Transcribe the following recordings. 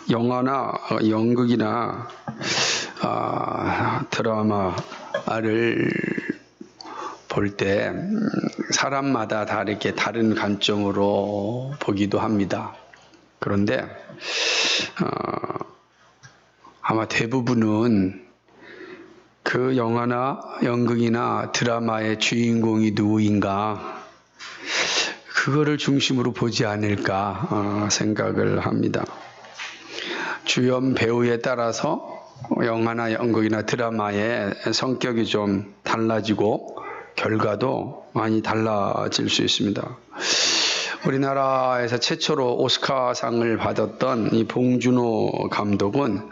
영화나 연극이나 드라마를 볼 때 사람마다 다 이렇게 다른 관점으로 보기도 합니다. 그런데 아마 대부분은 그 영화나 연극이나 드라마의 주인공이 누구인가 그거를 중심으로 보지 않을까 생각을 합니다. 주연 배우에 따라서 영화나 연극이나 드라마의 성격이 좀 달라지고 결과도 많이 달라질 수 있습니다. 우리나라에서 최초로 오스카상을 받았던 이 봉준호 감독은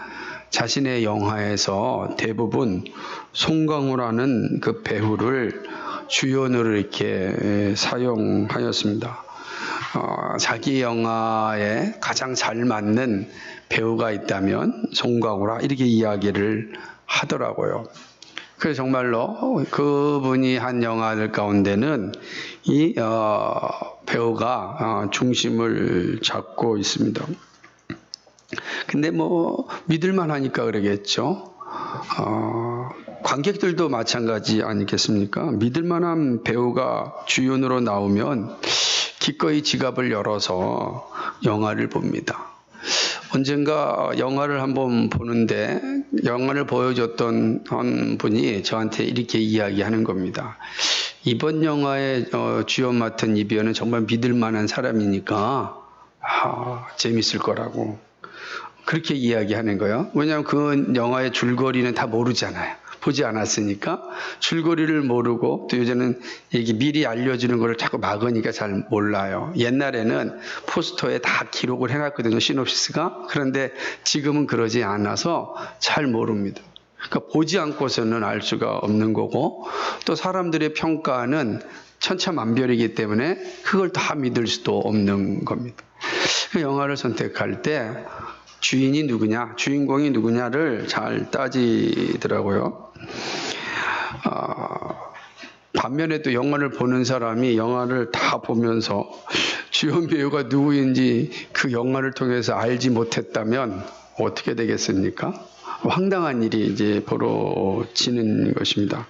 자신의 영화에서 대부분 송강호라는 그 배우를 주연으로 이렇게 사용하였습니다. 자기 영화에 가장 잘 맞는 배우가 있다면 송강호라 이렇게 이야기를 하더라고요. 그래서 정말로 그분이 한 영화들 가운데는 이 배우가 중심을 잡고 있습니다. 근데 뭐 믿을만 하니까 그러겠죠. 관객들도 마찬가지 아니겠습니까? 믿을만한 배우가 주연으로 나오면 기꺼이 지갑을 열어서 영화를 봅니다. 언젠가 영화를 한번 보는데 영화를 보여줬던 한 분이 저한테 이렇게 이야기하는 겁니다. 이번 영화의 주연 맡은 이 배우는 정말 믿을 만한 사람이니까 재밌을 거라고 그렇게 이야기하는 거예요. 왜냐하면 그 영화의 줄거리는 다 모르잖아요. 보지 않았으니까 줄거리를 모르고 또 요새는 이게 미리 알려주는 걸 자꾸 막으니까 잘 몰라요. 옛날에는 포스터에 다 기록을 해놨거든요. 시놉시스가. 그런데 지금은 그러지 않아서 잘 모릅니다. 그러니까 보지 않고서는 알 수가 없는 거고 또 사람들의 평가는 천차만별이기 때문에 그걸 다 믿을 수도 없는 겁니다. 그 영화를 선택할 때 주인이 누구냐, 주인공이 누구냐를 잘 따지더라고요. 반면에 또 영화를 보는 사람이 영화를 다 보면서 주연 배우가 누구인지 그 영화를 통해서 알지 못했다면 어떻게 되겠습니까? 황당한 일이 이제 벌어지는 것입니다.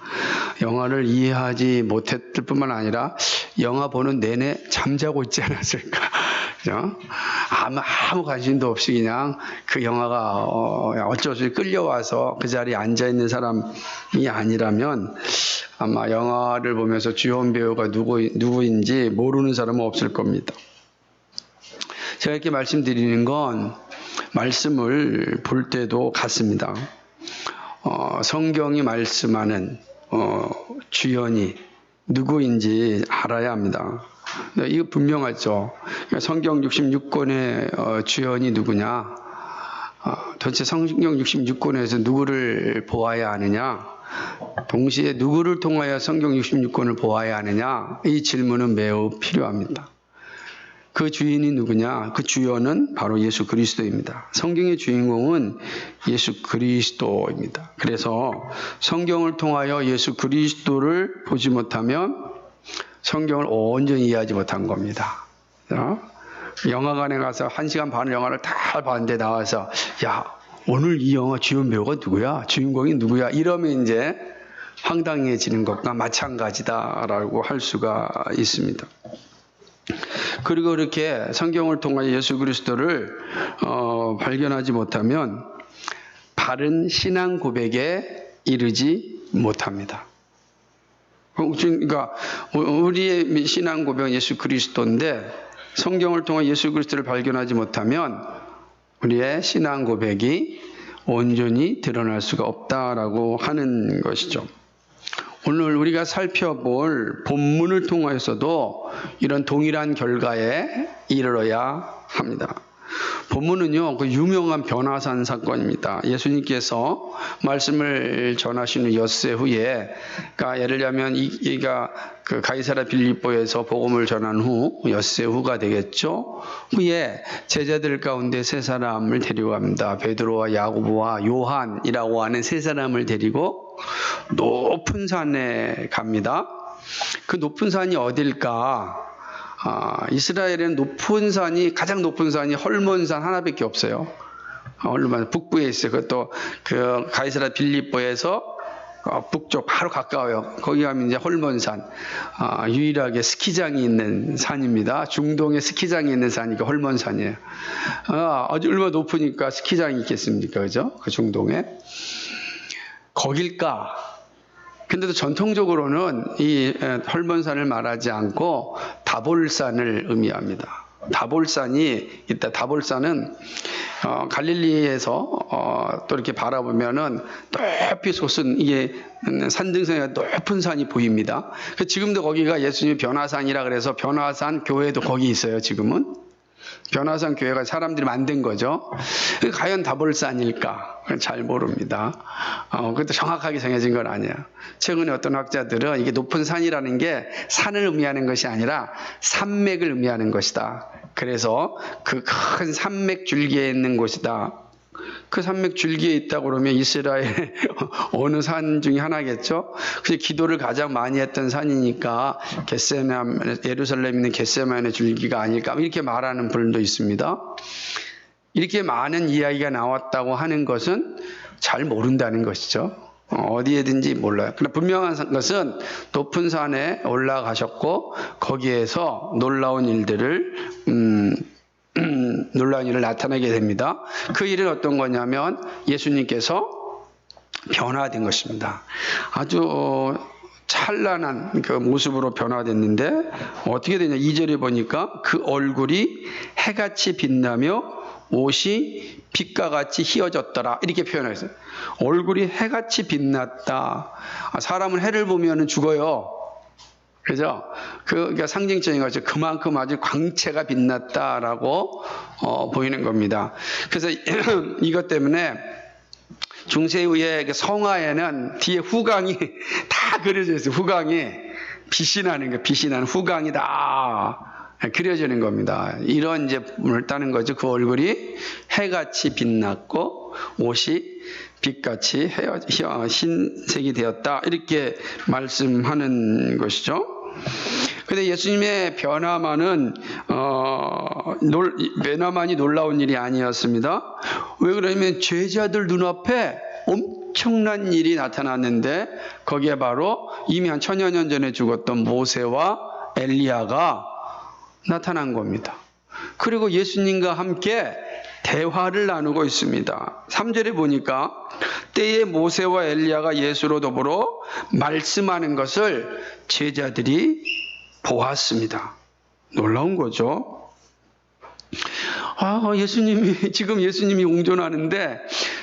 영화를 이해하지 못했을 뿐만 아니라 영화 보는 내내 잠자고 있지 않았을까? 아무 관심도 없이 그냥 그 영화가 어쩔 수 없이 끌려와서 그 자리에 앉아있는 사람이 아니라면 아마 영화를 보면서 주연 배우가 누구인지 모르는 사람은 없을 겁니다. 제가 이렇게 말씀드리는 건 말씀을 볼 때도 같습니다. 성경이 말씀하는 주연이 누구인지 알아야 합니다. 이거 분명하죠. 성경 66권의 주연이 누구냐? 도대체 성경 66권에서 누구를 보아야 하느냐? 동시에 누구를 통하여 성경 66권을 보아야 하느냐? 이 질문은 매우 필요합니다. 그 주인이 누구냐? 그 주연은 바로 예수 그리스도입니다. 성경의 주인공은 예수 그리스도입니다. 그래서 성경을 통하여 예수 그리스도를 보지 못하면 성경을 온전히 이해하지 못한 겁니다. 영화관에 가서 1시간 반 영화를 다 봤는데 나와서 야 오늘 이 영화 주연 배우가 누구야? 주인공이 누구야? 이러면 이제 황당해지는 것과 마찬가지다라고 할 수가 있습니다. 그리고 이렇게 성경을 통해 예수 그리스도를 발견하지 못하면 바른 신앙 고백에 이르지 못합니다. 그러니까 우리의 신앙 고백은 예수 그리스도인데 성경을 통해 예수 그리스도를 발견하지 못하면 우리의 신앙 고백이 온전히 드러날 수가 없다라고 하는 것이죠. 오늘 우리가 살펴볼 본문을 통해서도 이런 동일한 결과에 이르러야 합니다. 본문은요, 그 유명한 변화산 사건입니다. 예수님께서 말씀을 전하신 후 엿새 후에, 그러니까 예를 들면 이가 그 가이사랴 빌립보에서 복음을 전한 후 엿새 후가 되겠죠. 후에 제자들 가운데 세 사람을 데려갑니다. 베드로와 야고보와 요한이라고 하는 세 사람을 데리고 높은 산에 갑니다. 그 높은 산이 어딜까? 이스라엘에는 가장 높은 산이 헐몬산 하나밖에 없어요. 헐몬산 북부에 있어요. 그것도 그 가이사랴 빌립보에서 북쪽 바로 가까워요. 거기 가면 이제 헐몬산, 유일하게 스키장이 있는 산입니다. 중동에 스키장이 있는 산이 그 헐몬산이에요. 아주 얼마나 높으니까 스키장이 있겠습니까, 그죠? 그 중동에. 거길까? 근데도 전통적으로는 이 헐몬산을 말하지 않고 다볼산을 의미합니다. 다볼산이 있다. 다볼산은 갈릴리에서 또 이렇게 바라보면은 높이 솟은 이게 산등성이가 높은 산이 보입니다. 지금도 거기가 예수님의 변화산이라 그래서 변화산 교회도 거기 있어요. 지금은 변화산 교회가 사람들이 만든 거죠. 과연 다볼산일까? 잘 모릅니다. 그것도 정확하게 정해진 건 아니에요. 최근에 어떤 학자들은 이게 높은 산이라는 게 산을 의미하는 것이 아니라 산맥을 의미하는 것이다. 그래서 그 큰 산맥 줄기에 있는 곳이다. 그 산맥 줄기에 있다고 그러면 이스라엘 어느 산 중에 하나겠죠. 그래서 기도를 가장 많이 했던 산이니까 예루살렘에 있는 겟세마네 줄기가 아닐까 이렇게 말하는 분도 있습니다. 이렇게 많은 이야기가 나왔다고 하는 것은 잘 모른다는 것이죠. 어디에든지 몰라요. 그러나 분명한 것은 높은 산에 올라가셨고 거기에서 놀라운 일을 나타내게 됩니다. 그 일은 어떤 거냐면 예수님께서 변화된 것입니다. 아주 찬란한 그 모습으로 변화됐는데 어떻게 되냐. 2절에 보니까 그 얼굴이 해같이 빛나며 옷이 빛과 같이 휘어졌더라 이렇게 표현했어요. 얼굴이 해같이 빛났다. 사람은 해를 보면 죽어요. 그죠? 그러니까 상징적인 거죠. 그만큼 아주 광채가 빛났다라고 보이는 겁니다. 그래서 이것 때문에 중세의 성화에는 뒤에 후광이 다 그려져 있어요. 후광이 빛이 나는 거, 빛이 나는 후광이 다 그려지는 겁니다. 이런 제품을 따는 거죠. 그 얼굴이 해같이 빛났고 옷이 빛같이 흰색이 되었다. 이렇게 말씀하는 것이죠. 근데 예수님의 변화만이 놀라운 일이 아니었습니다. 왜 그러냐면 제자들 눈앞에 엄청난 일이 나타났는데 거기에 바로 이미 한 1000여 년 전에 죽었던 모세와 엘리야가 나타난 겁니다. 그리고 예수님과 함께 대화를 나누고 있습니다. 3절에 보니까 때에 모세와 엘리야가 예수로 더불어 말씀하는 것을 제자들이 보았습니다. 놀라운 거죠. 지금 예수님이 옹존하는데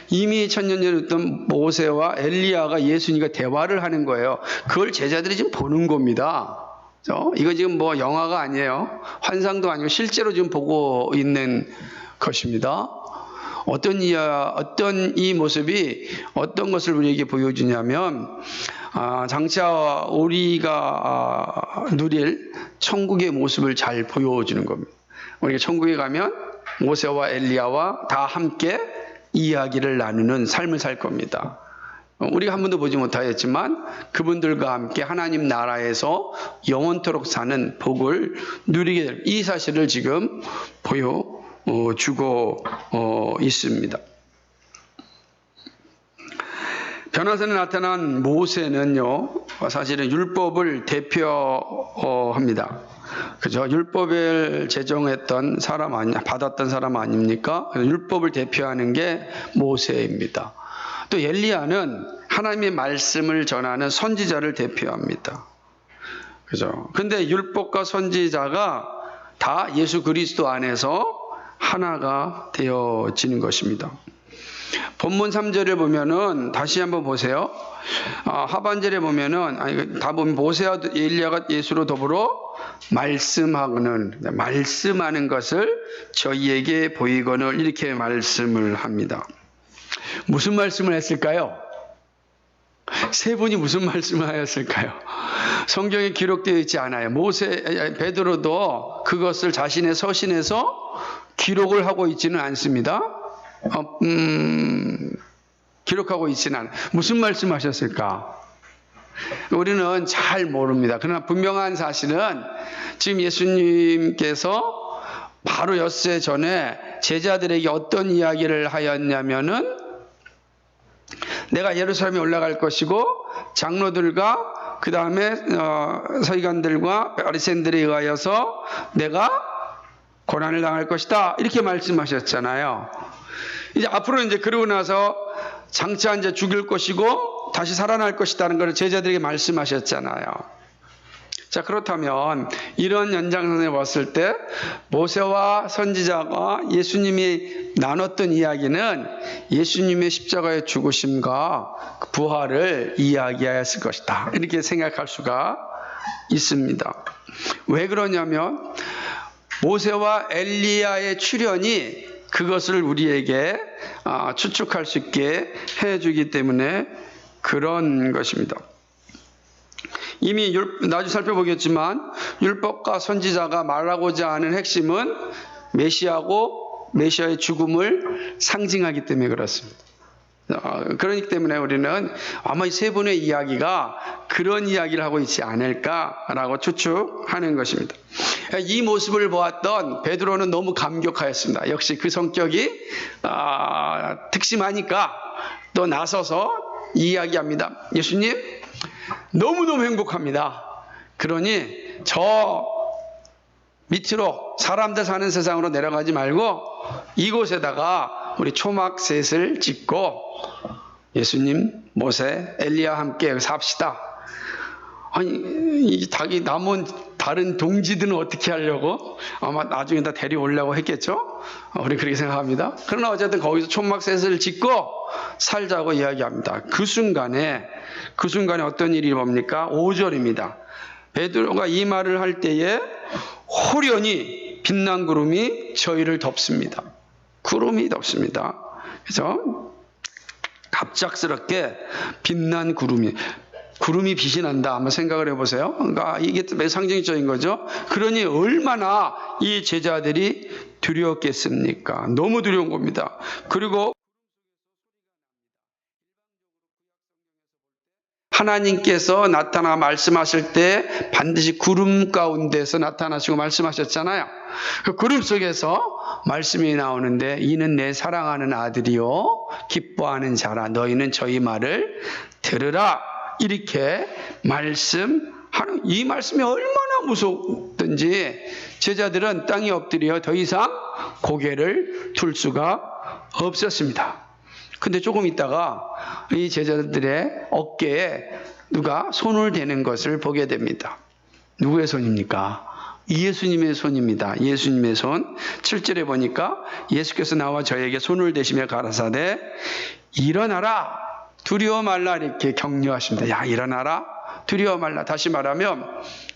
이미 1000년 전에 있던 모세와 엘리야가 예수님과 대화를 하는 거예요. 그걸 제자들이 지금 보는 겁니다. 이거 지금 뭐 영화가 아니에요. 환상도 아니고 실제로 지금 보고 있는 것입니다. 어떤 이 모습이 어떤 것을 우리에게 보여주냐면 장차 우리가 누릴 천국의 모습을 잘 보여주는 겁니다. 우리가 천국에 가면 모세와 엘리야와 다 함께 이야기를 나누는 삶을 살 겁니다. 우리가 한 번도 보지 못하였지만 그분들과 함께 하나님 나라에서 영원토록 사는 복을 누리게 될 이 사실을 지금 보여주고 있습니다. 변화선에 나타난 모세는요, 사실은 율법을 대표합니다. 그죠? 율법을 제정했던 받았던 사람 아닙니까? 율법을 대표하는 게 모세입니다. 또 엘리야는 하나님의 말씀을 전하는 선지자를 대표합니다. 그죠? 근데 율법과 선지자가 다 예수 그리스도 안에서 하나가 되어지는 것입니다. 본문 3절에 보면은 다시 한번 보세요. 하반절에 보면은 다 보면 모세와 엘리야가 예수로 더불어 말씀하는 것을 저희에게 보이거늘 이렇게 말씀을 합니다. 무슨 말씀을 했을까요? 세 분이 무슨 말씀을 하였을까요? 성경에 기록되어 있지 않아요. 베드로도 그것을 자신의 서신에서 기록을 하고 있지는 않습니다. 기록하고 있지는 않아요. 무슨 말씀하셨을까? 우리는 잘 모릅니다. 그러나 분명한 사실은 지금 예수님께서 바로 엿새 전에 제자들에게 어떤 이야기를 하였냐면은 내가 예루살렘에 올라갈 것이고 장로들과 그 다음에 서기관들과 바리새인들에 의하여서 내가 고난을 당할 것이다 이렇게 말씀하셨잖아요. 이제 앞으로 이제 그러고 나서 장차 이제 죽일 것이고 다시 살아날 것이다는 걸 제자들에게 말씀하셨잖아요. 자, 그렇다면 이런 연장선에 봤을 때 모세와 선지자가 예수님이 나눴던 이야기는 예수님의 십자가의 죽으심과 부활을 이야기하였을 것이다 이렇게 생각할 수가 있습니다. 왜 그러냐면 모세와 엘리야의 출현이 그것을 우리에게 추측할 수 있게 해주기 때문에 그런 것입니다. 이미 나중에 살펴보겠지만 율법과 선지자가 말하고자 하는 핵심은 메시아고 메시아의 죽음을 상징하기 때문에 그렇습니다. 그렇기 때문에 우리는 아마 이 세 분의 이야기가 그런 이야기를 하고 있지 않을까라고 추측하는 것입니다. 이 모습을 보았던 베드로는 너무 감격하였습니다. 역시 그 성격이 특심하니까 또 나서서 이야기합니다. 예수님, 너무너무 행복합니다. 그러니 저 밑으로 사람들 사는 세상으로 내려가지 말고 이곳에다가 우리 초막셋을 짓고 예수님, 모세, 엘리야 함께 여기서 합시다. 아니, 이 자기 남은 다른 동지들은 어떻게 하려고? 아마 나중에 다 데려오려고 했겠죠? 우리 그렇게 생각합니다. 그러나 어쨌든 거기서 초막셋을 짓고 살자고 이야기합니다. 그 순간에 어떤 일이 뭡니까? 5절입니다. 베드로가 이 말을 할 때에 호련히 빛난 구름이 저희를 덮습니다. 구름이 덮습니다. 그래서 갑작스럽게 빛난 구름이 빛이 난다. 한번 생각을 해보세요. 그러니까 이게 매우 상징적인 거죠. 그러니 얼마나 이 제자들이 두려웠겠습니까? 너무 두려운 겁니다. 그리고 하나님께서 나타나 말씀하실 때 반드시 구름 가운데서 나타나시고 말씀하셨잖아요. 그 구름 속에서 말씀이 나오는데 이는 내 사랑하는 아들이요 기뻐하는 자라 너희는 저희 말을 들으라 이렇게 말씀하는 이 말씀이 얼마나 무섭든지 제자들은 땅에 엎드려 더 이상 고개를 둘 수가 없었습니다. 근데 조금 있다가 이 제자들의 어깨에 누가 손을 대는 것을 보게 됩니다. 누구의 손입니까? 예수님의 손입니다. 예수님의 손. 7절에 보니까 예수께서 나와 저에게 손을 대시며 가라사대 일어나라 두려워 말라 이렇게 격려하십니다. 야, 일어나라 두려워 말라. 다시 말하면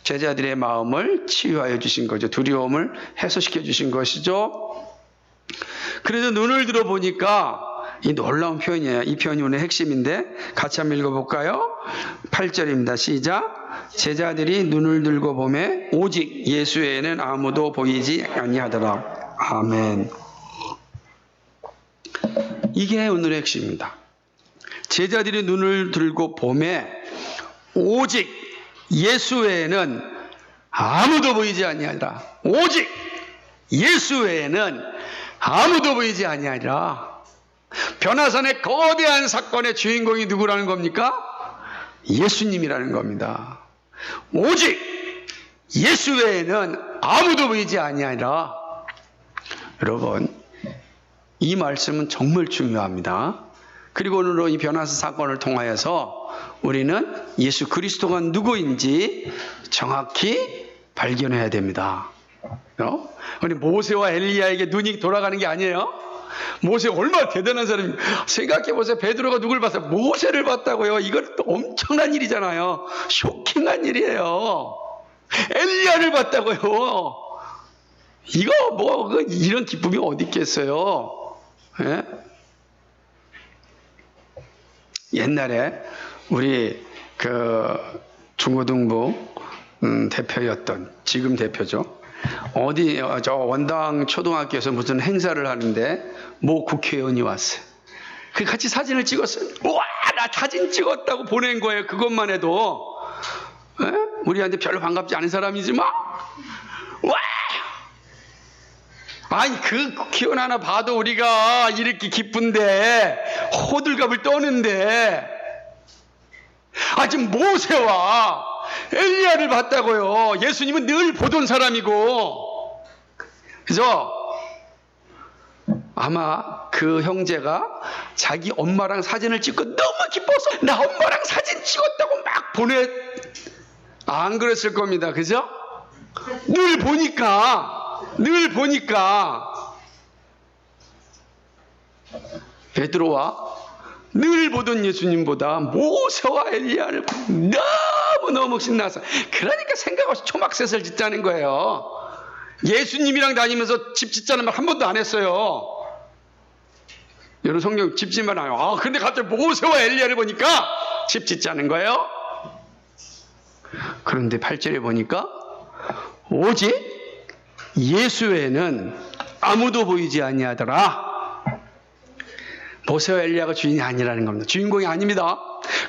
제자들의 마음을 치유하여 주신 거죠. 두려움을 해소시켜 주신 것이죠. 그래서 눈을 들어보니까 이 놀라운 표현이에요. 이 표현이 오늘 핵심인데 같이 한번 읽어볼까요? 8절입니다. 시작. 제자들이 눈을 들고 보매 오직 예수 외에는 아무도 보이지 아니하더라. 아멘. 이게 오늘의 핵심입니다. 제자들이 눈을 들고 보매 오직 예수 외에는 아무도 보이지 아니하리라. 오직 예수 외에는 아무도 보이지 아니하리라. 변화산의 거대한 사건의 주인공이 누구라는 겁니까? 예수님이라는 겁니다. 오직 예수 외에는 아무도 보이지 아니하리라. 여러분, 이 말씀은 정말 중요합니다. 그리고 오늘 이 변화산 사건을 통하여서 우리는 예수 그리스도가 누구인지 정확히 발견해야 됩니다. 우리 모세와 엘리야에게 눈이 돌아가는 게 아니에요. 모세 얼마나 대단한 사람입니까? 생각해보세요. 베드로가 누굴 봤어요? 모세를 봤다고요. 이건 엄청난 일이잖아요. 쇼킹한 일이에요. 엘리야를 봤다고요. 이거 이런 기쁨이 어디 있겠어요? 예? 옛날에 우리 중고등부 대표였던 지금 대표죠. 저 원당 초등학교에서 무슨 행사를 하는데 모 국회의원이 왔어요. 그 같이 사진을 찍었어요. 우와 나 사진 찍었다고 보낸 거예요. 그것만 해도. 에? 우리한테 별로 반갑지 않은 사람이지만 와! 아니 그 기원 하나 봐도 우리가 이렇게 기쁜데 호들갑을 떠는데 지금 모세와 엘리야를 봤다고요. 예수님은 늘 보던 사람이고. 그죠? 아마 그 형제가 자기 엄마랑 사진을 찍고 너무 기뻐서 나 엄마랑 사진 찍었다고 막 안 그랬을 겁니다. 그죠? 늘 보니까 베드로와 늘 보던 예수님보다 모세와 엘리야를 너무너무 신나서, 그러니까 생각 없이 초막셋을 짓자는 거예요. 예수님이랑 다니면서 집 짓자는 말 한 번도 안 했어요. 여러분 성경 집 짓만 안 해요. 그런데 갑자기 모세와 엘리야를 보니까 집 짓자는 거예요. 그런데 8절에 보니까 오직 예수 외에는 아무도 보이지 아니하더라. 모세와 엘리야가 주인이 아니라는 겁니다. 주인공이 아닙니다.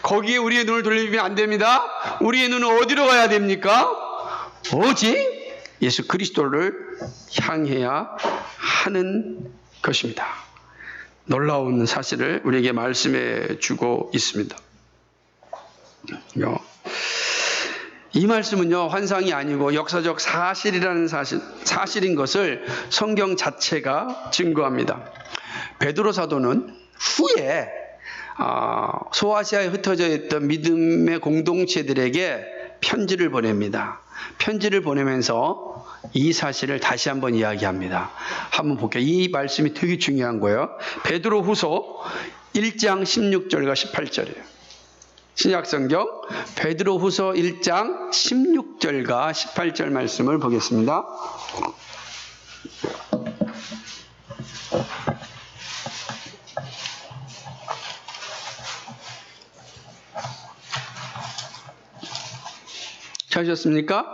거기에 우리의 눈을 돌리면 안 됩니다. 우리의 눈은 어디로 가야 됩니까? 오직 예수 그리스도를 향해야 하는 것입니다. 놀라운 사실을 우리에게 말씀해 주고 있습니다. 이 말씀은요, 환상이 아니고 역사적 사실이라는 사실인 것을 성경 자체가 증거합니다. 베드로 사도는 후에 소아시아에 흩어져 있던 믿음의 공동체들에게 편지를 보냅니다. 편지를 보내면서 이 사실을 다시 한번 이야기합니다. 한번 볼게요. 이 말씀이 되게 중요한 거예요. 베드로 후서 1장 16절과 18절이에요. 신약성경 베드로 후서 1장 16절과 18절 말씀을 보겠습니다. 찾으셨습니까?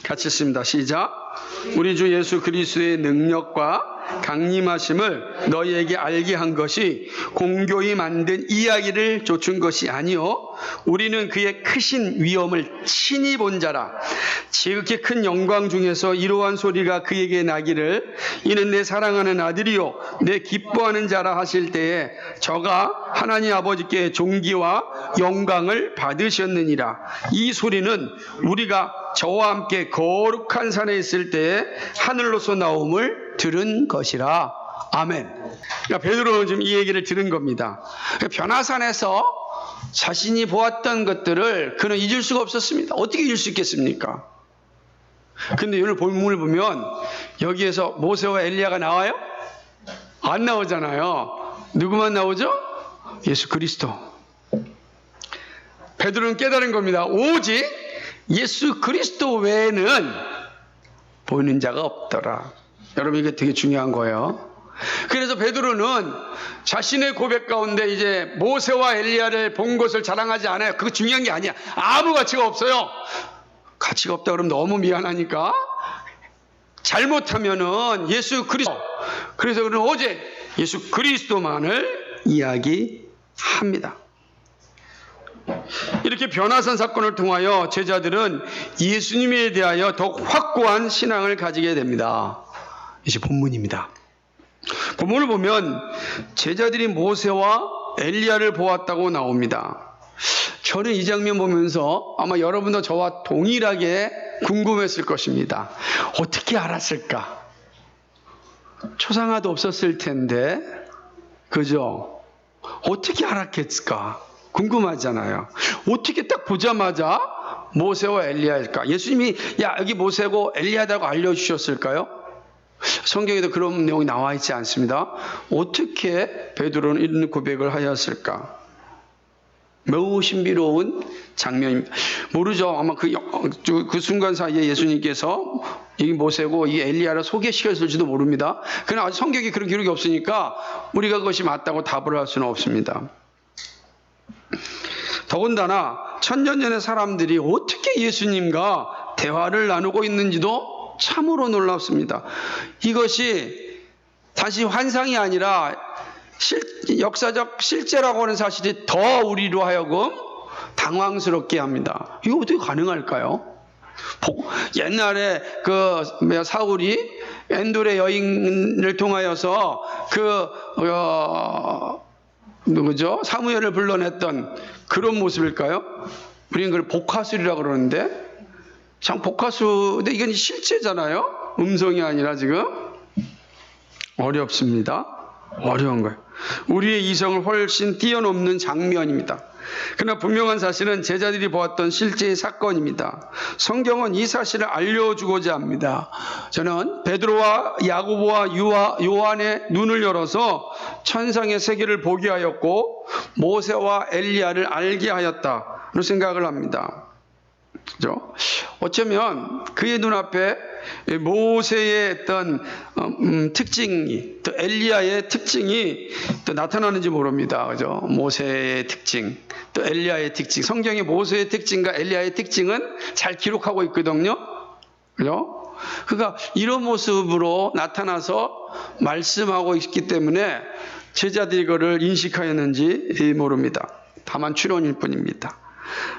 같이 읽습니다. 시작. 우리 주 예수 그리스도의 능력과 강림하심을 너희에게 알게 한 것이 공교히 만든 이야기를 좇은 것이 아니요 우리는 그의 크신 위엄을 친히 본 자라. 지극히 큰 영광 중에서 이러한 소리가 그에게 나기를 이는 내 사랑하는 아들이요 내 기뻐하는 자라 하실 때에 저가 하나님 아버지께 존귀와 영광을 받으셨느니라. 이 소리는 우리가 저와 함께 거룩한 산에 있을 때에 하늘로서 나옴을 들은 것이라. 아멘. 그러니까 베드로는 지금 이 얘기를 들은 겁니다. 변화산에서 자신이 보았던 것들을 그는 잊을 수가 없었습니다. 어떻게 잊을 수 있겠습니까? 근데 오늘 본문을 보면 여기에서 모세와 엘리야가 나와요? 안 나오잖아요. 누구만 나오죠? 예수 그리스도. 베드로는 깨달은 겁니다. 오직 예수 그리스도 외에는 보이는 자가 없더라. 여러분 이게 되게 중요한 거예요. 그래서 베드로는 자신의 고백 가운데 이제 모세와 엘리야를 본 것을 자랑하지 않아요. 그거 중요한 게 아니야. 아무 가치가 없어요. 가치가 없다 그러면 너무 미안하니까 잘못하면은 예수 그리스도, 그래서 그는 오직 예수 그리스도만을 이야기합니다. 이렇게 변화산 사건을 통하여 제자들은 예수님에 대하여 더욱 확고한 신앙을 가지게 됩니다. 이제 본문입니다. 본문을 보면 제자들이 모세와 엘리야를 보았다고 나옵니다. 저는 이 장면 보면서 아마 여러분도 저와 동일하게 궁금했을 것입니다. 어떻게 알았을까? 초상화도 없었을 텐데, 그죠? 어떻게 알았겠을까? 궁금하잖아요. 어떻게 딱 보자마자 모세와 엘리야일까? 예수님이 야 여기 모세고 엘리야다고 알려주셨을까요? 성경에도 그런 내용이 나와 있지 않습니다. 어떻게 베드로는 이런 고백을 하였을까? 매우 신비로운 장면입니다. 모르죠. 아마 그 순간 사이에 예수님께서 이 모세고 이 엘리야를 소개시켰을지도 모릅니다. 그러나 아직 성경에 그런 기록이 없으니까 우리가 그것이 맞다고 답을 할 수는 없습니다. 더군다나 천년 전의 사람들이 어떻게 예수님과 대화를 나누고 있는지도 참으로 놀랍습니다. 이것이 다시 환상이 아니라 역사적 실제라고 하는 사실이 더 우리로 하여금 당황스럽게 합니다. 이거 어떻게 가능할까요? 옛날에 사울이 엔돌의 여인을 통하여서 누구죠? 사무엘을 불러냈던 그런 모습일까요? 우리는 그걸 복화술이라고 그러는데, 참 복화술, 근데 이건 실제잖아요? 음성이 아니라 지금 어렵습니다. 어려운 거예요. 우리의 이성을 훨씬 뛰어넘는 장면입니다. 그러나 분명한 사실은 제자들이 보았던 실제의 사건입니다. 성경은 이 사실을 알려주고자 합니다. 저는 베드로와 야고보와 요한의 눈을 열어서 천상의 세계를 보게 하였고 모세와 엘리야를 알게 하였다는 생각을 합니다. 그죠? 어쩌면 그의 눈앞에 모세의 어떤 특징이, 또 엘리야의 특징이 또 나타나는지 모릅니다. 그죠? 모세의 특징, 또 엘리야의 특징. 성경의 모세의 특징과 엘리야의 특징은 잘 기록하고 있거든요. 그죠? 그러니까 이런 모습으로 나타나서 말씀하고 있기 때문에 제자들이 그것을 인식하였는지 모릅니다. 다만 추론일 뿐입니다.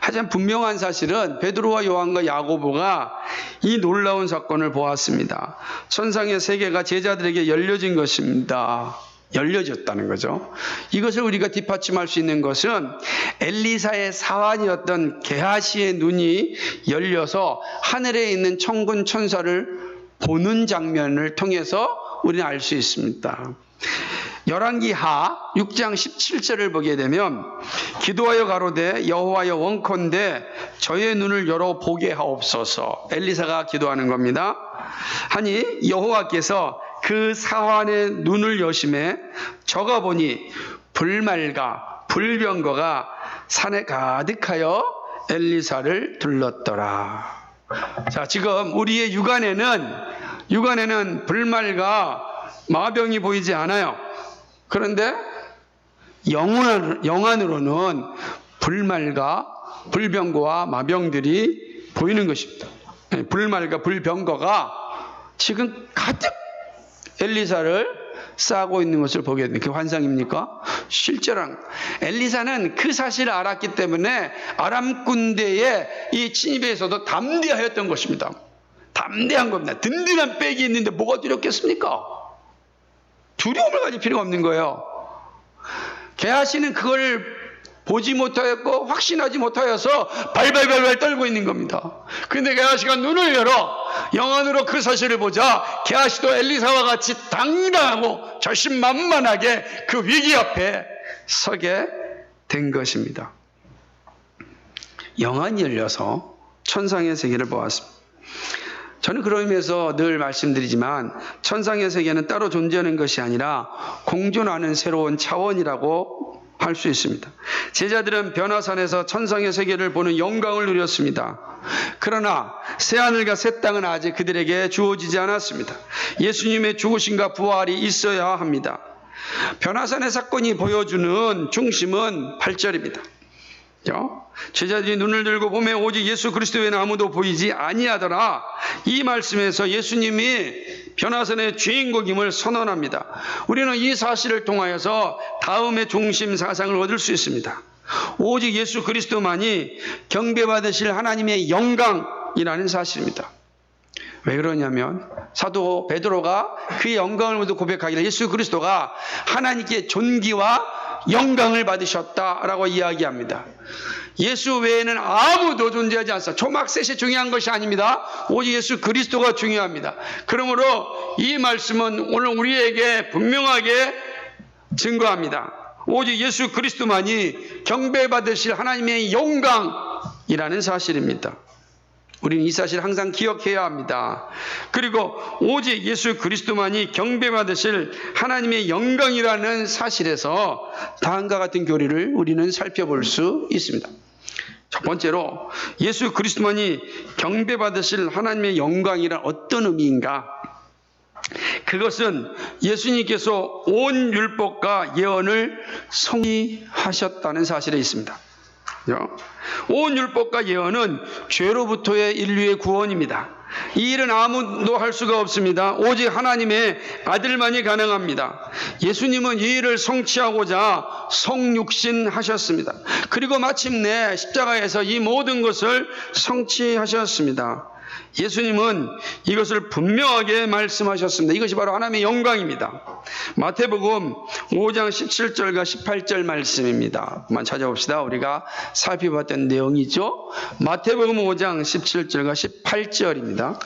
하지만 분명한 사실은 베드로와 요한과 야고보가 이 놀라운 사건을 보았습니다. 천상의 세계가 제자들에게 열려진 것입니다. 열려졌다는 거죠. 이것을 우리가 뒷받침할 수 있는 것은 엘리사의 사환이었던 게하시의 눈이 열려서 하늘에 있는 천군 천사를 보는 장면을 통해서 우리는 알 수 있습니다. 열왕기하 6장 17절을 보게 되면 기도하여 가로되 여호와여 원컨대 저의 눈을 열어 보게 하옵소서. 엘리사가 기도하는 겁니다. 하니 여호와께서 그 사환의 눈을 여심해 저가 보니 불말과 불병거가 산에 가득하여 엘리사를 둘렀더라. 자, 지금 우리의 육안에는 불말과 마병이 보이지 않아요. 그런데 영안으로는 불말과 불병거와 마병들이 보이는 것입니다. 불말과 불병거가 지금 가득 엘리사를 싸고 있는 것을 보게 됩니다. 그게 환상입니까? 실제로는 엘리사는 그 사실을 알았기 때문에 아람 군대의 이 침입에서도 담대하였던 것입니다. 담대한 겁니다. 든든한 백이 있는데 뭐가 두렵겠습니까? 두려움을 가질 필요가 없는 거예요. 게하시는 그걸 보지 못하였고 확신하지 못하여서 발발발발 떨고 있는 겁니다. 그런데 게하시가 눈을 열어 영안으로 그 사실을 보자 게하시도 엘리사와 같이 당당하고 자신만만하게 그 위기 앞에 서게 된 것입니다. 영안이 열려서 천상의 세계를 보았습니다. 저는 그런 의미에서 늘 말씀드리지만 천상의 세계는 따로 존재하는 것이 아니라 공존하는 새로운 차원이라고 할 수 있습니다. 제자들은 변화산에서 천상의 세계를 보는 영광을 누렸습니다. 그러나 새하늘과 새 땅은 아직 그들에게 주어지지 않았습니다. 예수님의 죽으심과 부활이 있어야 합니다. 변화산의 사건이 보여주는 중심은 8절입니다. 제자들이 눈을 들고 보매 오직 예수 그리스도 외에는 아무도 보이지 아니하더라. 이 말씀에서 예수님이 변화산의 주인공임을 선언합니다. 우리는 이 사실을 통하여서 다음의 중심 사상을 얻을 수 있습니다. 오직 예수 그리스도만이 경배받으실 하나님의 영광이라는 사실입니다. 왜 그러냐면 사도 베드로가 그의 영광을 모두 고백하기를 예수 그리스도가 하나님께 존귀와 영광을 받으셨다라고 이야기합니다. 예수 외에는 아무도 존재하지 않습니다. 초막셋이 중요한 것이 아닙니다. 오직 예수 그리스도가 중요합니다. 그러므로 이 말씀은 오늘 우리에게 분명하게 증거합니다. 오직 예수 그리스도만이 경배받으실 하나님의 영광이라는 사실입니다. 우리는 이 사실을 항상 기억해야 합니다. 그리고 오직 예수 그리스도만이 경배받으실 하나님의 영광이라는 사실에서 다음과 같은 교리를 우리는 살펴볼 수 있습니다. 첫 번째로 예수 그리스도만이 경배받으실 하나님의 영광이란 어떤 의미인가? 그것은 예수님께서 온 율법과 예언을 성취하셨다는 사실에 있습니다. 온 율법과 예언은 죄로부터의 인류의 구원입니다. 이 일은 아무도 할 수가 없습니다. 오직 하나님의 아들만이 가능합니다. 예수님은 이 일을 성취하고자 성육신 하셨습니다. 그리고 마침내 십자가에서 이 모든 것을 성취하셨습니다. 예수님은 이것을 분명하게 말씀하셨습니다. 이것이 바로 하나님의 영광입니다. 마태복음 5장 17절과 18절 말씀입니다. 한번 찾아봅시다. 우리가 살펴봤던 내용이죠. 마태복음 5장 17절과 18절입니다.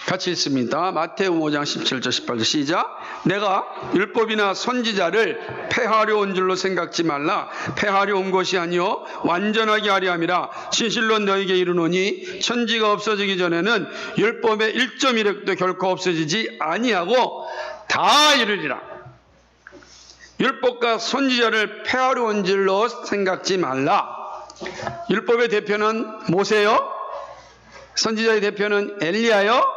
같이 읽습니다. 마태복음 5장 17절 18절 시작. 내가 율법이나 선지자를 폐하려 온 줄로 생각지 말라. 폐하려 온 것이 아니요 완전하게 하려 함이라. 진실로 너에게 이르노니 천지가 없어지기 전에는 율법의 1.1획도 결코 없어지지 아니하고 다 이르리라. 율법과 선지자를 폐하려 온 줄로 생각지 말라. 율법의 대표는 모세요. 선지자의 대표는 엘리야요.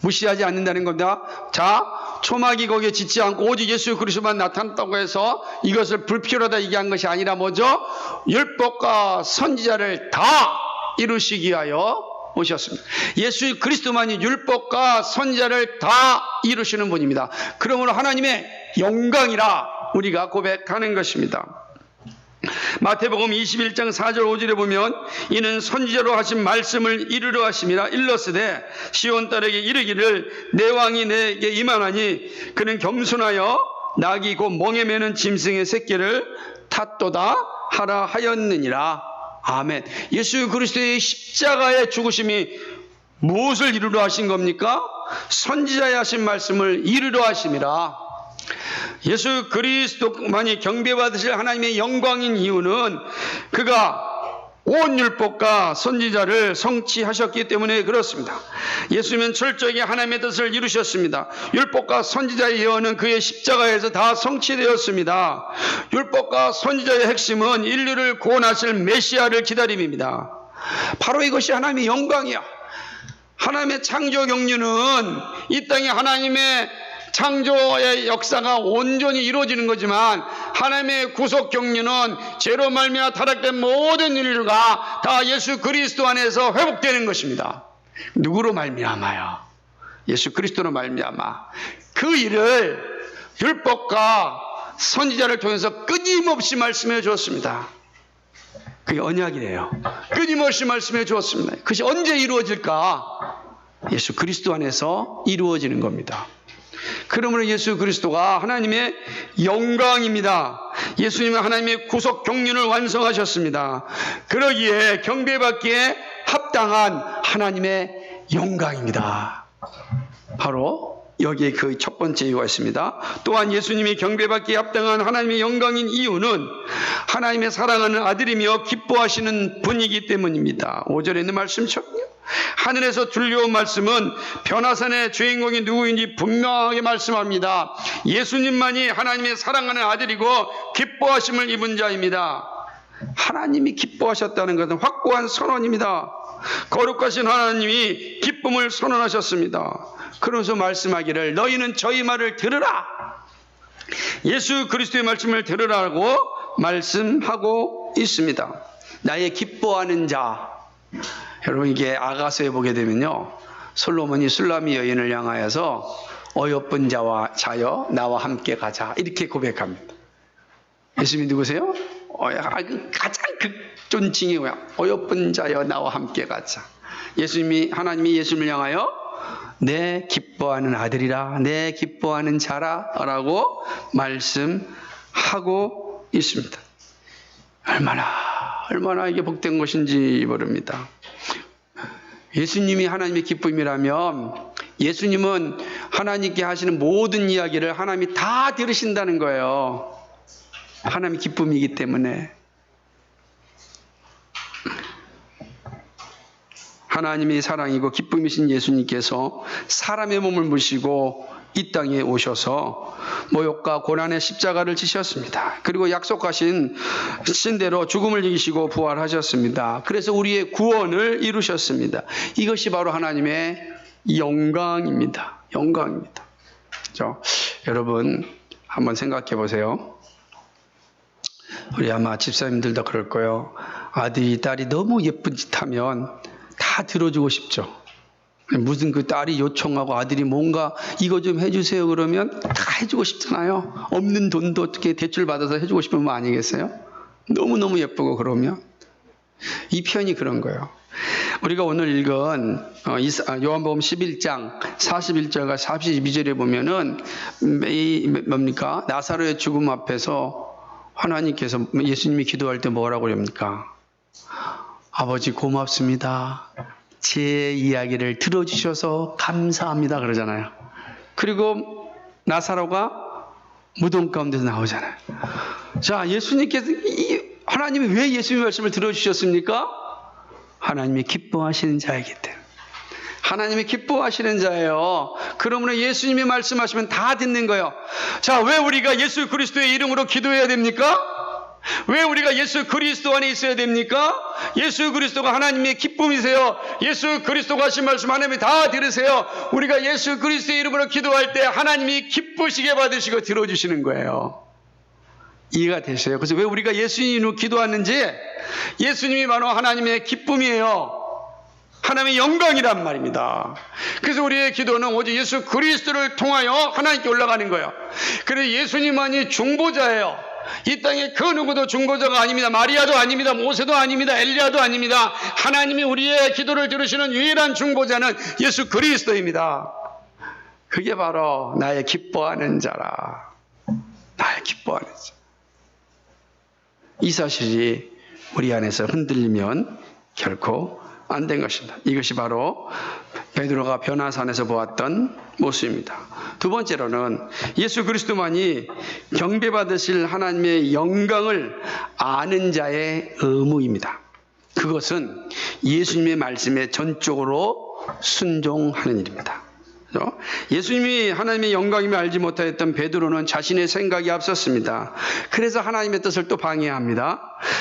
무시하지 않는다는 겁니다. 자, 초막이 거기에 짓지 않고 오직 예수 그리스도만 나타났다고 해서 이것을 불필요하다 얘기한 것이 아니라 뭐죠? 율법과 선지자를 다 이루시기 위하여 오셨습니다. 예수 그리스도만이 율법과 선지자를 다 이루시는 분입니다. 그러므로 하나님의 영광이라 우리가 고백하는 것입니다. 마태복음 21장 4절 5절에 보면 이는 선지자로 하신 말씀을 이루려 하심이라. 일러스되 시온 딸에게 이르기를 내 왕이 내게 임하나니 그는 겸손하여 낙이 곧 멍에 매는 짐승의 새끼를 탔도다 하라 하였느니라. 아멘. 예수 그리스도의 십자가의 죽으심이 무엇을 이루려 하신 겁니까? 선지자에 하신 말씀을 이루려 하심이라. 예수 그리스도만이 경배받으실 하나님의 영광인 이유는 그가 온 율법과 선지자를 성취하셨기 때문에 그렇습니다. 예수님은 철저하게 하나님의 뜻을 이루셨습니다. 율법과 선지자의 예언은 그의 십자가에서 다 성취되었습니다. 율법과 선지자의 핵심은 인류를 구원하실 메시아를 기다림입니다. 바로 이것이 하나님의 영광이야. 하나님의 창조 경륜은 이 땅에 하나님의 창조의 역사가 온전히 이루어지는 거지만 하나님의 구속 경륜은 죄로 말미암아 타락된 모든 인류가 다 예수 그리스도 안에서 회복되는 것입니다. 누구로 말미암아요? 예수 그리스도로 말미암아. 그 일을 율법과 선지자를 통해서 끊임없이 말씀해 주었습니다. 그게 언약이래요. 끊임없이 말씀해 주었습니다. 그것이 언제 이루어질까? 예수 그리스도 안에서 이루어지는 겁니다. 그러므로 예수 그리스도가 하나님의 영광입니다. 예수님은 하나님의 구속 경륜을 완성하셨습니다. 그러기에 경배받기에 합당한 하나님의 영광입니다. 바로 여기에 그 첫 번째 이유가 있습니다. 또한 예수님이 경배받기에 합당한 하나님의 영광인 이유는 하나님의 사랑하는 아들이며 기뻐하시는 분이기 때문입니다. 5절에 있는 말씀처럼요. 하늘에서 들려온 말씀은 변화산의 주인공이 누구인지 분명하게 말씀합니다. 예수님만이 하나님의 사랑하는 아들이고 기뻐하심을 입은 자입니다. 하나님이 기뻐하셨다는 것은 확고한 선언입니다. 거룩하신 하나님이 기쁨을 선언하셨습니다. 그러면서 말씀하기를 너희는 저희 말을 들으라. 예수 그리스도의 말씀을 들으라고 말씀하고 있습니다. 나의 기뻐하는 자. 여러분 이게 아가서에 보게 되면요. 솔로몬이 술람미 여인을 향하여서 어여쁜 자여 나와 함께 가자 이렇게 고백합니다. 예수님이 누구세요? 가장 극존칭이 뭐야? 어여쁜 자여 나와 함께 가자. 하나님이 예수님을 향하여 내 기뻐하는 아들이라 내 기뻐하는 자라 라고 말씀하고 있습니다. 얼마나 이게 복된 것인지 모릅니다. 예수님이 하나님의 기쁨이라면 예수님은 하나님께 하시는 모든 이야기를 하나님이 다 들으신다는 거예요. 하나님의 기쁨이기 때문에. 하나님의 사랑이고 기쁨이신 예수님께서 사람의 몸을 모시고 이 땅에 오셔서 모욕과 고난의 십자가를 지셨습니다. 그리고 약속하신 대로 죽음을 이기시고 부활하셨습니다. 그래서 우리의 구원을 이루셨습니다. 이것이 바로 하나님의 영광입니다. 영광입니다. 그렇죠? 여러분 한번 생각해 보세요. 우리 아마 집사님들도 그럴 거예요. 아들이 딸이 너무 예쁜 짓 하면 다 들어주고 싶죠. 무슨 그 딸이 요청하고 아들이 뭔가 이거 좀 해주세요 그러면 다 해주고 싶잖아요. 없는 돈도 어떻게 대출 받아서 해주고 싶은 거 아니겠어요? 너무너무 예쁘고 그러면. 이 편이 그런 거예요. 우리가 오늘 읽은 요한복음 11장 41절과 42절에 보면은 뭡니까? 나사로의 죽음 앞에서 하나님께서 예수님이 기도할 때 뭐라고 그럽니까? 아버지 고맙습니다. 제 이야기를 들어주셔서 감사합니다 그러잖아요. 그리고 나사로가 무덤 가운데서 나오잖아요. 자, 예수님께서 하나님이 왜 예수님의 말씀을 들어주셨습니까? 하나님이 기뻐하시는 자이기 때문에. 하나님이 기뻐하시는 자예요. 그러므로 예수님이 말씀하시면 다 듣는 거예요. 자, 왜 우리가 예수 그리스도의 이름으로 기도해야 됩니까? 왜 우리가 예수 그리스도 안에 있어야 됩니까? 예수 그리스도가 하나님의 기쁨이세요. 예수 그리스도가 하신 말씀 하나님이 다 들으세요. 우리가 예수 그리스도의 이름으로 기도할 때 하나님이 기쁘시게 받으시고 들어주시는 거예요. 이해가 되세요? 그래서 왜 우리가 예수님으로 기도하는지, 예수님이 바로 하나님의 기쁨이에요. 하나님의 영광이란 말입니다. 그래서 우리의 기도는 오직 예수 그리스도를 통하여 하나님께 올라가는 거예요. 그래서 예수님만이 중보자예요. 이 땅에 그 누구도 중보자가 아닙니다. 마리아도 아닙니다. 모세도 아닙니다. 엘리야도 아닙니다. 하나님이 우리의 기도를 들으시는 유일한 중보자는 예수 그리스도입니다. 그게 바로 나의 기뻐하는 자라. 나의 기뻐하는 자. 이 사실이 우리 안에서 흔들리면 결코 안 된 것입니다. 이것이 바로 베드로가 변화산에서 보았던 모습입니다. 두 번째로는 예수 그리스도만이 경배받으실 하나님의 영광을 아는 자의 의무입니다. 그것은 예수님의 말씀에 전적으로 순종하는 일입니다. 예수님이 하나님의 영광임을 알지 못하였던 베드로는 자신의 생각이 앞섰습니다. 그래서 하나님의 뜻을 또 방해합니다.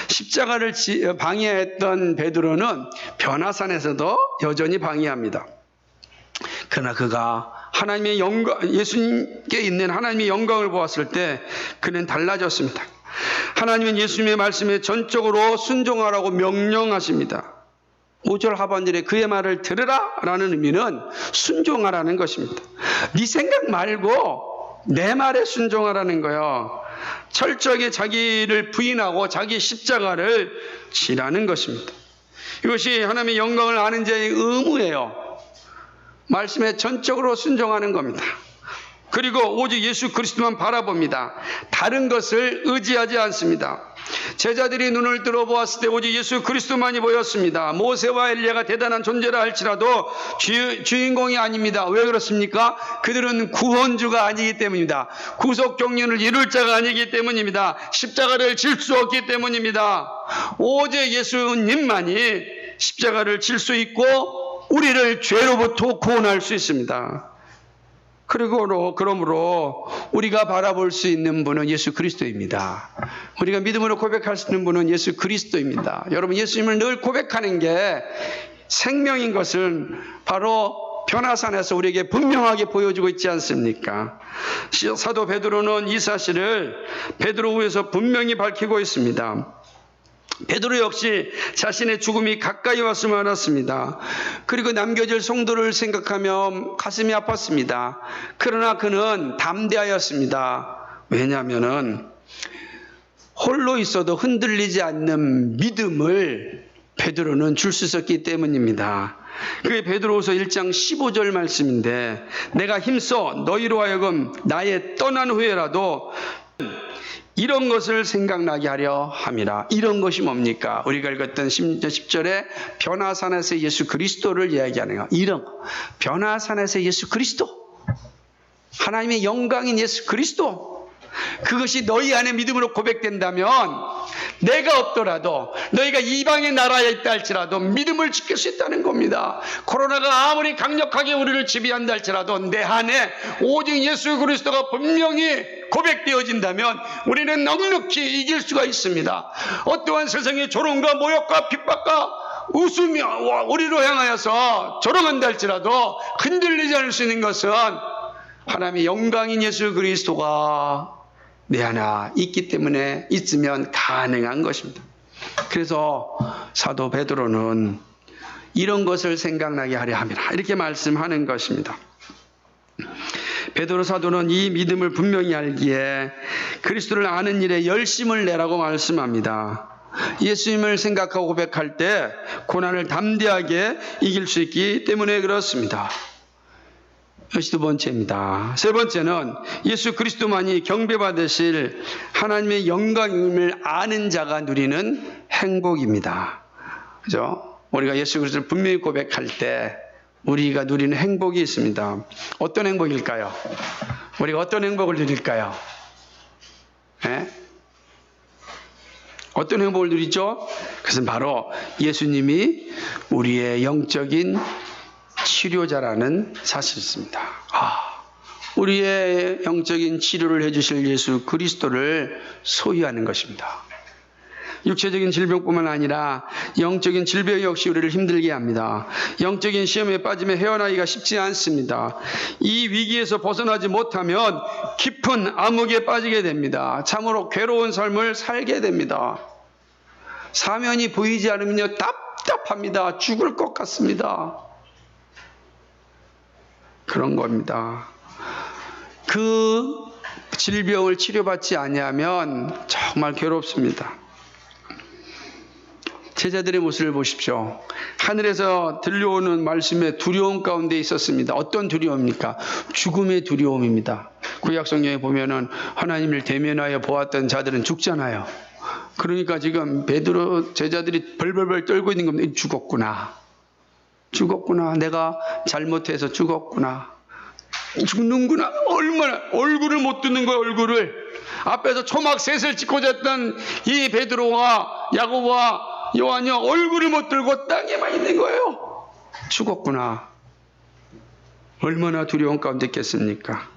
십자가를 방해했던 베드로는 변화산에서도 여전히 방해합니다. 그러나 그가 하나님의 영광, 예수님께 있는 하나님의 영광을 보았을 때 그는 달라졌습니다. 하나님은 예수님의 말씀에 전적으로 순종하라고 명령하십니다. 5절 하반절에 그의 말을 들으라 라는 의미는 순종하라는 것입니다. 네 생각 말고 내 말에 순종하라는 거예요. 철저하게 자기를 부인하고 자기 십자가를 지라는 것입니다. 이것이 하나님의 영광을 아는 자의 의무예요. 말씀에 전적으로 순종하는 겁니다. 그리고 오직 예수 그리스도만 바라봅니다. 다른 것을 의지하지 않습니다. 제자들이 눈을 들어보았을 때 오직 예수 그리스도만이 보였습니다. 모세와 엘리야가 대단한 존재라 할지라도 주인공이 아닙니다. 왜 그렇습니까? 그들은 구원주가 아니기 때문입니다. 구속 경륜을 이룰 자가 아니기 때문입니다. 십자가를 질 수 없기 때문입니다. 오직 예수님만이 십자가를 질 수 있고 우리를 죄로부터 구원할 수 있습니다. 그러므로 우리가 바라볼 수 있는 분은 예수 그리스도입니다. 우리가 믿음으로 고백할 수 있는 분은 예수 그리스도입니다. 여러분, 예수님을 늘 고백하는 게 생명인 것을 바로 변화산에서 우리에게 분명하게 보여주고 있지 않습니까? 사도 베드로는 이 사실을 베드로후에서 분명히 밝히고 있습니다. 베드로 역시 자신의 죽음이 가까이 왔음을 알았습니다. 그리고 남겨질 성도를 생각하며 가슴이 아팠습니다. 그러나 그는 담대하였습니다. 왜냐하면 홀로 있어도 흔들리지 않는 믿음을 베드로는 줄 수 있었기 때문입니다. 그게 베드로후서 1장 15절 말씀인데, 내가 힘써 너희로 하여금 나의 떠난 후에라도 이런 것을 생각나게 하려 함이라. 이런 것이 뭡니까? 우리가 읽었던 10절에 변화산에서 예수 그리스도를 이야기하는 거. 이런 변화산에서 예수 그리스도, 하나님의 영광인 예수 그리스도, 그것이 너희 안에 믿음으로 고백된다면 내가 없더라도 너희가 이방의 나라에 있다 할지라도 믿음을 지킬 수 있다는 겁니다. 코로나가 아무리 강력하게 우리를 지배한다 할지라도 내 안에 오직 예수 그리스도가 분명히 고백되어진다면 우리는 넉넉히 이길 수가 있습니다. 어떠한 세상의 조롱과 모욕과 핍박과 웃으며 우리로 향하여서 조롱한다 할지라도 흔들리지 않을 수 있는 것은 하나님의 영광인 예수 그리스도가 내 안에 있기 때문에 있으면 가능한 것입니다. 그래서 사도 베드로는 이런 것을 생각나게 하려 함이라 이렇게 말씀하는 것입니다. 베드로 사도는 이 믿음을 분명히 알기에 그리스도를 아는 일에 열심을 내라고 말씀합니다. 예수님을 생각하고 고백할 때 고난을 담대하게 이길 수 있기 때문에 그렇습니다. 이것이 두 번째입니다. 세 번째는 예수 그리스도만이 경배받으실 하나님의 영광임을 아는 자가 누리는 행복입니다. 그죠? 우리가 예수 그리스도를 분명히 고백할 때 우리가 누리는 행복이 있습니다. 어떤 행복일까요? 우리가 어떤 행복을 누릴까요? 네? 어떤 행복을 누리죠? 그것은 바로 예수님이 우리의 영적인 치료자라는 사실입니다. 우리의 영적인 치료를 해주실 예수 그리스도를 소유하는 것입니다. 육체적인 질병뿐만 아니라 영적인 질병 역시 우리를 힘들게 합니다. 영적인 시험에 빠지면 헤어나기가 쉽지 않습니다. 이 위기에서 벗어나지 못하면 깊은 암흑에 빠지게 됩니다. 참으로 괴로운 삶을 살게 됩니다. 사면이 보이지 않으면요 답답합니다. 죽을 것 같습니다. 그런 겁니다. 그 질병을 치료받지 아니하면 정말 괴롭습니다. 제자들의 모습을 보십시오. 하늘에서 들려오는 말씀에 두려움 가운데 있었습니다. 어떤 두려움입니까? 죽음의 두려움입니다. 구약 성경에 보면은 하나님을 대면하여 보았던 자들은 죽잖아요. 그러니까 지금 베드로 제자들이 벌벌벌 떨고 있는 겁니다. 죽었구나. 내가 잘못해서 죽었구나. 죽는구나. 얼마나 얼굴을 못 듣는 거야. 얼굴을 앞에서 초막 셋을 찍고 잤던 이 베드로와 야고보와 요한이 얼굴을 못 들고 땅에만 있는 거예요. 죽었구나. 얼마나 두려운 가운데 있겠습니까?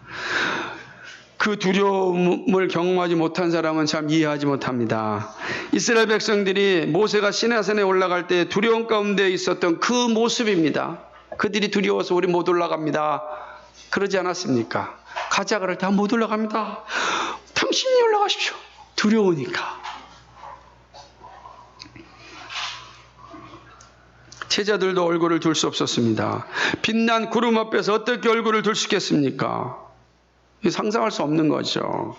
그 두려움을 경험하지 못한 사람은 참 이해하지 못합니다. 이스라엘 백성들이 모세가 시내산에 올라갈 때 두려움 가운데 있었던 그 모습입니다. 그들이 두려워서 우리 못 올라갑니다. 그러지 않았습니까? 가자 그럴 때 못 올라갑니다. 당신이 올라가십시오. 두려우니까. 제자들도 얼굴을 둘 수 없었습니다. 빛난 구름 앞에서 어떻게 얼굴을 둘 수 있겠습니까? 상상할 수 없는 거죠.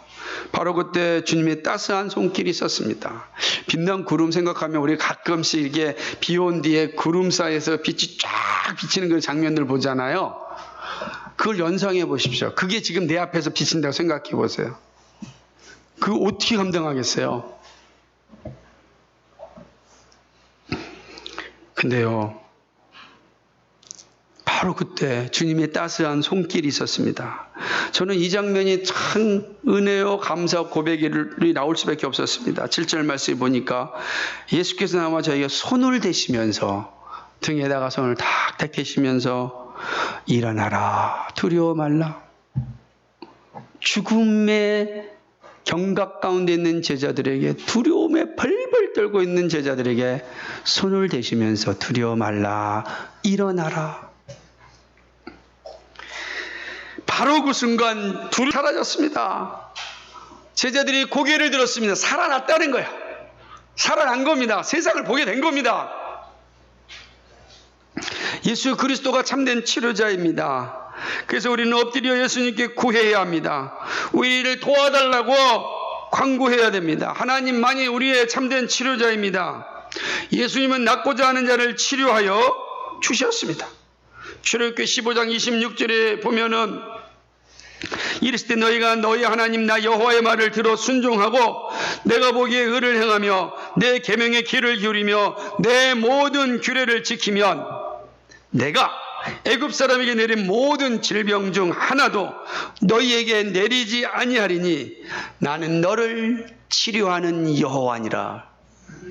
바로 그때 주님의 따스한 손길이 있었습니다. 빛난 구름 생각하면 우리 가끔씩 이게 비 온 뒤에 구름 사이에서 빛이 쫙 비치는 그 장면들 보잖아요. 그걸 연상해 보십시오. 그게 지금 내 앞에서 비친다고 생각해 보세요. 그거 어떻게 감당하겠어요? 근데요, 바로 그때 주님의 따스한 손길이 있었습니다. 저는 이 장면이 참 은혜요 감사 고백이 나올 수밖에 없었습니다. 7절 말씀에 보니까 예수께서 아마 저희가 손을 대시면서 등에다가 손을 탁탁 대시면서 일어나라 두려워 말라. 죽음의 경각 가운데 있는 제자들에게 두려움에 벌벌 떨고 있는 제자들에게 손을 대시면서 두려워 말라 일어나라. 바로 그 순간 둘이 사라졌습니다. 제자들이 고개를 들었습니다. 살아났다는 거야. 살아난 겁니다. 세상을 보게 된 겁니다. 예수 그리스도가 참된 치료자입니다. 그래서 우리는 엎드려 예수님께 구해야 합니다. 우리를 도와달라고 간구해야 됩니다. 하나님만이 우리의 참된 치료자입니다. 예수님은 낫고자 하는 자를 치료하여 주셨습니다. 출애굽기 15장 26절에 보면은 이르시되 너희가 너희 하나님 나 여호와의 말을 들어 순종하고 내가 보기에 의를 행하며 내 계명에 귀를 기울이며 내 모든 규례를 지키면 내가 애굽 사람에게 내린 모든 질병 중 하나도 너희에게 내리지 아니하리니 나는 너를 치료하는 여호와니라.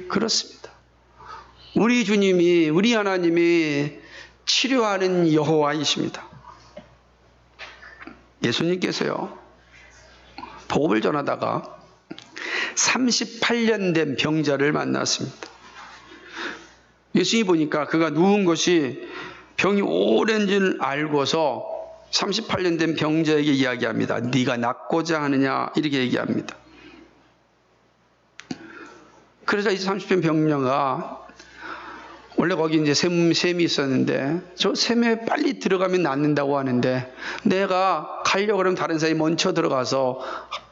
그렇습니다. 우리 주님이 우리 하나님이 치료하는 여호와이십니다. 예수님께서요 복음을 전하다가 38년 된 병자를 만났습니다. 예수님이 보니까 그가 누운 것이 병이 오랜 줄 알고서 38년 된 병자에게 이야기합니다. 네가 낫고자 하느냐 이렇게 얘기합니다. 그러자 이 30년 병자가 원래 거기 이제 샘이 있었는데 저 샘에 빨리 들어가면 낫는다고 하는데 내가 가려고 그러면 다른 사람이 먼저 들어가서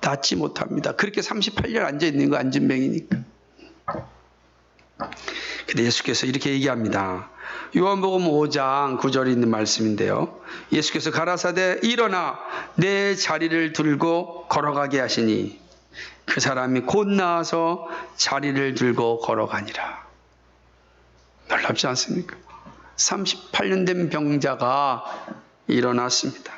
낫지 못합니다. 그렇게 38년 앉아 있는 거 안진병이니까. 근데 예수께서 이렇게 얘기합니다. 요한복음 5장 9절에 있는 말씀인데요. 예수께서 가라사대 일어나 내 자리를 들고 걸어가게 하시니 그 사람이 곧 나와서 자리를 들고 걸어가니라. 놀랍지 않습니까? 38년 된 병자가 일어났습니다.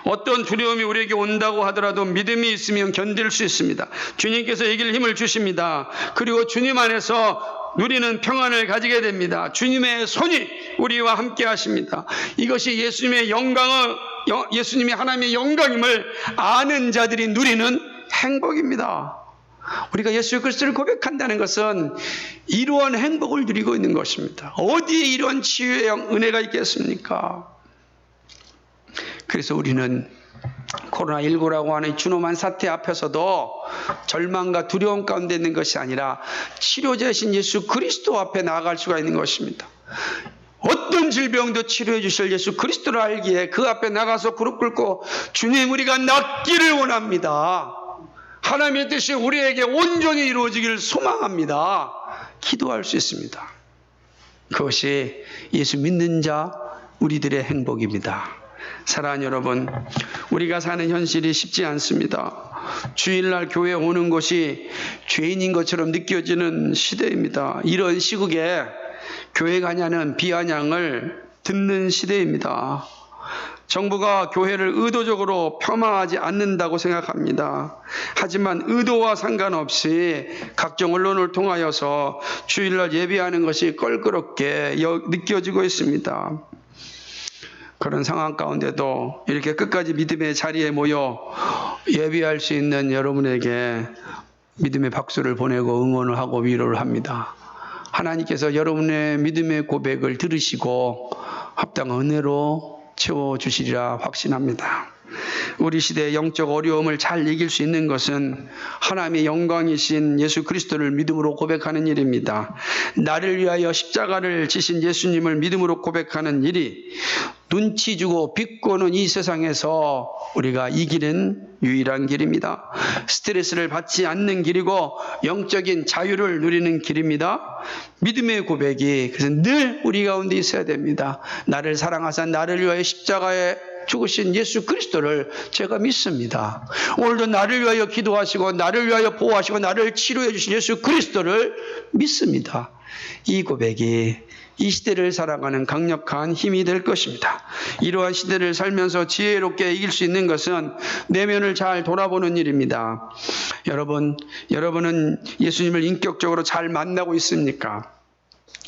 어떤 두려움이 우리에게 온다고 하더라도 믿음이 있으면 견딜 수 있습니다. 주님께서 이길 힘을 주십니다. 그리고 주님 안에서 누리는 평안을 가지게 됩니다. 주님의 손이 우리와 함께 하십니다. 이것이 예수님의 영광을, 예수님이 하나님의 영광임을 아는 자들이 누리는 행복입니다. 우리가 예수 그리스도를 고백한다는 것은 이러한 행복을 누리고 있는 것입니다. 어디에 이러한 치유의 은혜가 있겠습니까? 그래서 우리는 코로나19라고 하는 준엄한 사태 앞에서도 절망과 두려움 가운데 있는 것이 아니라 치료자이신 예수 그리스도 앞에 나아갈 수가 있는 것입니다. 어떤 질병도 치료해 주실 예수 그리스도를 알기에 그 앞에 나가서 무릎 꿇고 주님 우리가 낫기를 원합니다. 하나님의 뜻이 우리에게 온전히 이루어지기를 소망합니다. 기도할 수 있습니다. 그것이 예수 믿는 자 우리들의 행복입니다. 사랑하는 여러분, 우리가 사는 현실이 쉽지 않습니다. 주일날 교회에 오는 것이 죄인인 것처럼 느껴지는 시대입니다. 이런 시국에 교회 가냐는 비아냥을 듣는 시대입니다. 정부가 교회를 의도적으로 폄하하지 않는다고 생각합니다. 하지만 의도와 상관없이 각종 언론을 통하여서 주일날 예배하는 것이 껄끄럽게 느껴지고 있습니다. 그런 상황 가운데도 이렇게 끝까지 믿음의 자리에 모여 예배할 수 있는 여러분에게 믿음의 박수를 보내고 응원을 하고 위로를 합니다. 하나님께서 여러분의 믿음의 고백을 들으시고 합당한 은혜로 채워주시리라 확신합니다. 우리 시대의 영적 어려움을 잘 이길 수 있는 것은 하나님의 영광이신 예수 그리스도를 믿음으로 고백하는 일입니다. 나를 위하여 십자가를 지신 예수님을 믿음으로 고백하는 일이 눈치 주고 비꼬는 이 세상에서 우리가 이기는 유일한 길입니다. 스트레스를 받지 않는 길이고 영적인 자유를 누리는 길입니다. 믿음의 고백이 그래서 늘 우리 가운데 있어야 됩니다. 나를 사랑하사 나를 위하여 십자가에 죽으신 예수 그리스도를 제가 믿습니다. 오늘도 나를 위하여 기도하시고 나를 위하여 보호하시고 나를 치료해 주신 예수 그리스도를 믿습니다. 이 고백이 이 시대를 살아가는 강력한 힘이 될 것입니다. 이러한 시대를 살면서 지혜롭게 이길 수 있는 것은 내면을 잘 돌아보는 일입니다. 여러분은 예수님을 인격적으로 잘 만나고 있습니까?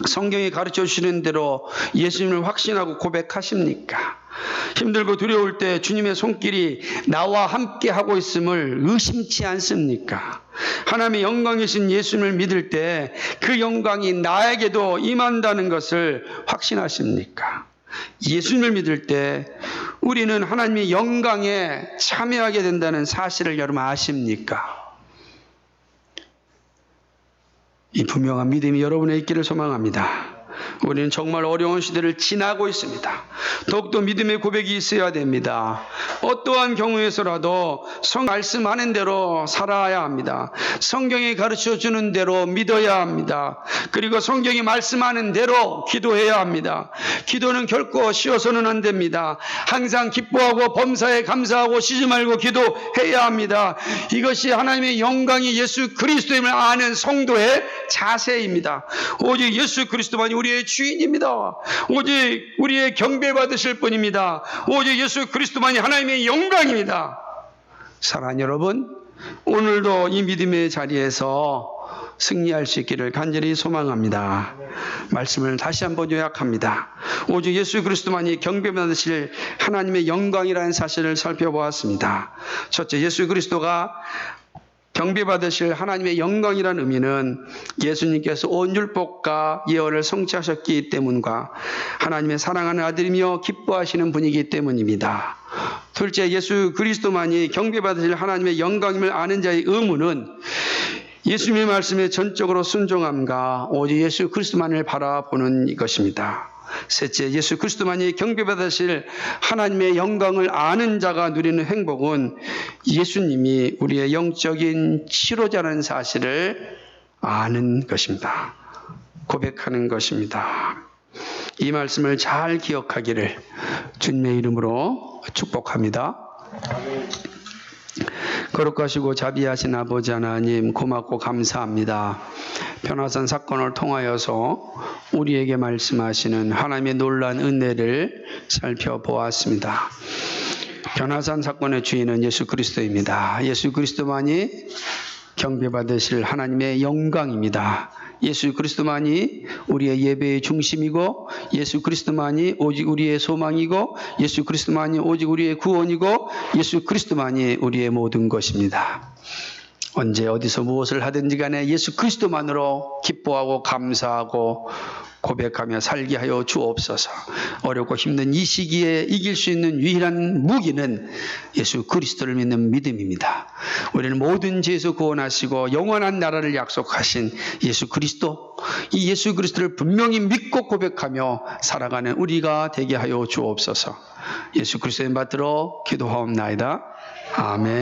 성경이 가르쳐 주시는 대로 예수님을 확신하고 고백하십니까? 힘들고 두려울 때 주님의 손길이 나와 함께 하고 있음을 의심치 않습니까? 하나님의 영광이신 예수님을 믿을 때 그 영광이 나에게도 임한다는 것을 확신하십니까? 예수님을 믿을 때 우리는 하나님의 영광에 참여하게 된다는 사실을 여러분 아십니까? 이 분명한 믿음이 여러분의 있기를 소망합니다. 우리는 정말 어려운 시대를 지나고 있습니다. 더욱더 믿음의 고백이 있어야 됩니다. 어떠한 경우에서라도 성 말씀하는 대로 살아야 합니다. 성경이 가르쳐주는 대로 믿어야 합니다. 그리고 성경이 말씀하는 대로 기도해야 합니다. 기도는 결코 쉬어서는 안 됩니다. 항상 기뻐하고 범사에 감사하고 쉬지 말고 기도해야 합니다. 이것이 하나님의 영광이 예수 그리스도임을 아는 성도의 자세입니다. 오직 예수 그리스도만이 우리의 주인입니다. 오직 우리의 경배받으실 분입니다. 오직 예수 그리스도만이 하나님의 영광입니다. 사랑하는 여러분, 오늘도 이 믿음의 자리에서 승리할 수 있기를 간절히 소망합니다. 말씀을 다시 한번 요약합니다. 오직 예수 그리스도만이 경배받으실 하나님의 영광이라는 사실을 살펴보았습니다. 첫째, 예수 그리스도가 경배받으실 하나님의 영광이라는 의미는 예수님께서 온 율법과 예언을 성취하셨기 때문과 하나님의 사랑하는 아들이며 기뻐하시는 분이기 때문입니다. 둘째, 예수 그리스도만이 경배받으실 하나님의 영광임을 아는 자의 의무는 예수님의 말씀에 전적으로 순종함과 오직 예수 그리스도만을 바라보는 것입니다. 셋째, 예수 그리스도만이 경배받으실 하나님의 영광을 아는 자가 누리는 행복은 예수님이 우리의 영적인 치료자라는 사실을 아는 것입니다. 고백하는 것입니다. 이 말씀을 잘 기억하기를 주님의 이름으로 축복합니다. 거룩하시고 자비하신 아버지 하나님, 고맙고 감사합니다. 변화산 사건을 통하여서 우리에게 말씀하시는 하나님의 놀라운 은혜를 살펴보았습니다. 변화산 사건의 주인은 예수 그리스도입니다. 예수 그리스도만이 경배받으실 하나님의 영광입니다. 예수 그리스도만이 우리의 예배의 중심이고, 예수 그리스도만이 오직 우리의 소망이고, 예수 그리스도만이 오직 우리의 구원이고, 예수 그리스도만이 우리의 모든 것입니다. 언제 어디서 무엇을 하든지 간에 예수 그리스도만으로 기뻐하고 감사하고 고백하며 살게 하여 주옵소서. 어렵고 힘든 이 시기에 이길 수 있는 유일한 무기는 예수 그리스도를 믿는 믿음입니다. 우리는 모든 죄에서 구원하시고 영원한 나라를 약속하신 예수 그리스도, 이 예수 그리스도를 분명히 믿고 고백하며 살아가는 우리가 되게 하여 주옵소서. 예수 그리스도의 받들어 기도하옵나이다. 아멘.